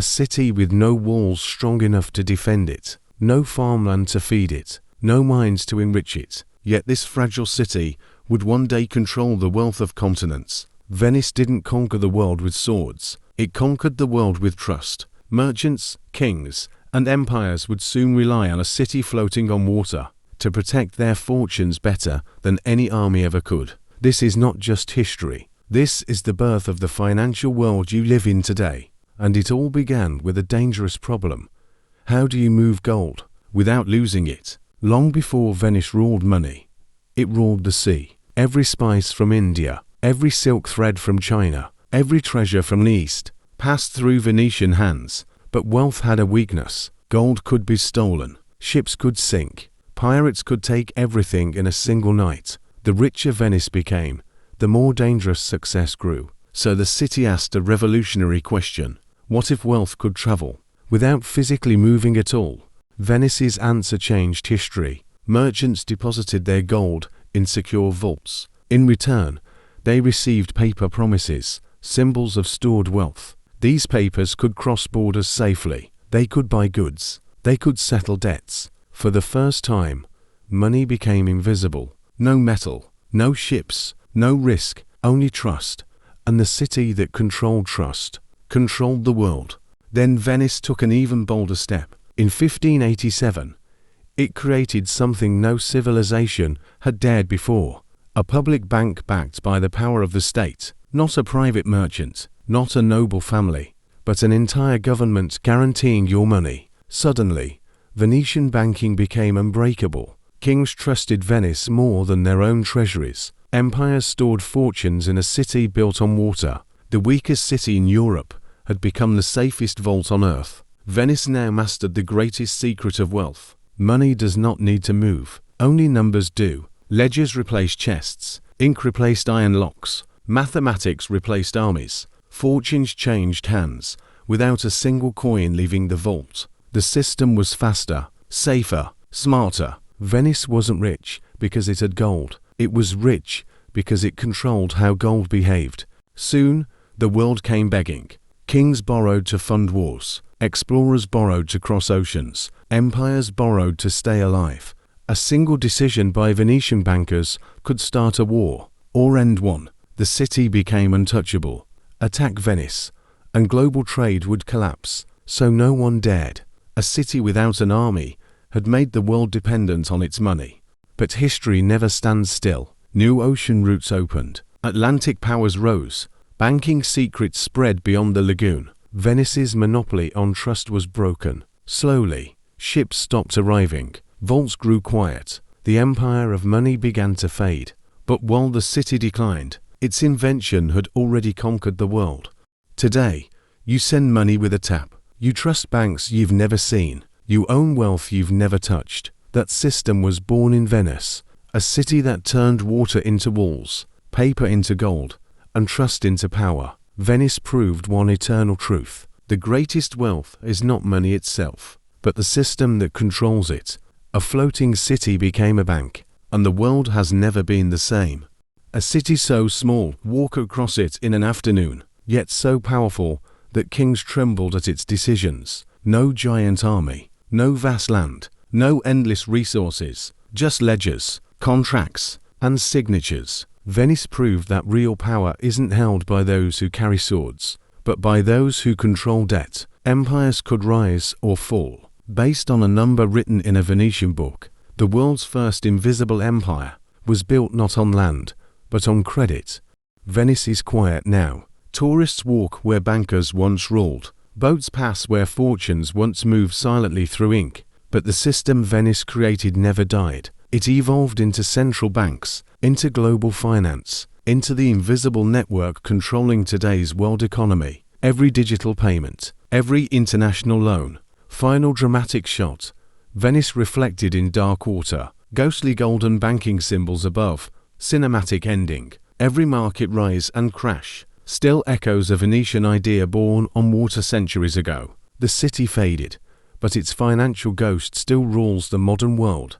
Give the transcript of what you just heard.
A city with no walls strong enough to defend it, no farmland to feed it, no mines to enrich it. Yet this fragile city would one day control the wealth of continents. Venice didn't conquer the world with swords. It conquered the world with trust. Merchants, kings, and empires would soon rely on a city floating on water to protect their fortunes better than any army ever could. This is not just history. This is the birth of the financial world you live in today. And it all began with a dangerous problem. How do you move gold without losing it? Long before Venice ruled money, it ruled the sea. Every spice from India, every silk thread from China, every treasure from the East passed through Venetian hands. But wealth had a weakness. Gold could be stolen. Ships could sink. Pirates could take everything in a single night. The richer Venice became, the more dangerous success grew. So the city asked a revolutionary question. What if wealth could travel without physically moving at all? Venice's answer changed history. Merchants deposited their gold in secure vaults. In return, they received paper promises, symbols of stored wealth. These papers could cross borders safely. They could buy goods. They could settle debts. For the first time, money became invisible. No metal, no ships, no risk, only trust. And the city that controlled trust controlled the world. Then Venice took an even bolder step. In 1587, it created something no civilization had dared before. A public bank backed by the power of the state. Not a private merchant, not a noble family, but an entire government guaranteeing your money. Suddenly, Venetian banking became unbreakable. Kings trusted Venice more than their own treasuries. Empires stored fortunes in a city built on water. The weakest city in Europe had become the safest vault on earth. Venice now mastered the greatest secret of wealth. Money does not need to move. Only numbers do. Ledgers replaced chests. Ink replaced iron locks. Mathematics replaced armies. Fortunes changed hands, without a single coin leaving the vault. The system was faster, safer, smarter. Venice wasn't rich because it had gold. It was rich because it controlled how gold behaved. Soon, the world came begging. Kings borrowed to fund wars. Explorers borrowed to cross oceans. Empires borrowed to stay alive. A single decision by Venetian bankers could start a war, or end one. The city became untouchable. Attack Venice, and global trade would collapse, so no one dared. A city without an army had made the world dependent on its money. But history never stands still. New ocean routes opened. Atlantic powers rose. Banking secrets spread beyond the lagoon. Venice's monopoly on trust was broken. Slowly, ships stopped arriving. Vaults grew quiet. The empire of money began to fade. But while the city declined, its invention had already conquered the world. Today, you send money with a tap. You trust banks you've never seen. You own wealth you've never touched. That system was born in Venice, a city that turned water into walls, paper into gold, and trust into power. Venice proved one eternal truth. The greatest wealth is not money itself, but the system that controls it. A floating city became a bank, and the world has never been the same. A city so small, walk across it in an afternoon, yet so powerful that kings trembled at its decisions. No giant army, no vast land, no endless resources, just ledgers, contracts, and signatures. Venice proved that real power isn't held by those who carry swords, but by those who control debt. Empires could rise or fall, based on a number written in a Venetian book. The world's first invisible empire was built not on land, but on credit. Venice is quiet now. Tourists walk where bankers once ruled. Boats pass where fortunes once moved silently through ink. But the system Venice created never died. It evolved into central banks, into global finance, into the invisible network controlling today's world economy. Every digital payment, every international loan. Final dramatic shot. Venice reflected in dark water. Ghostly golden banking symbols above. Cinematic ending. Every market rise and crash. Still echoes a Venetian idea born on water centuries ago. The city faded, but its financial ghost still rules the modern world.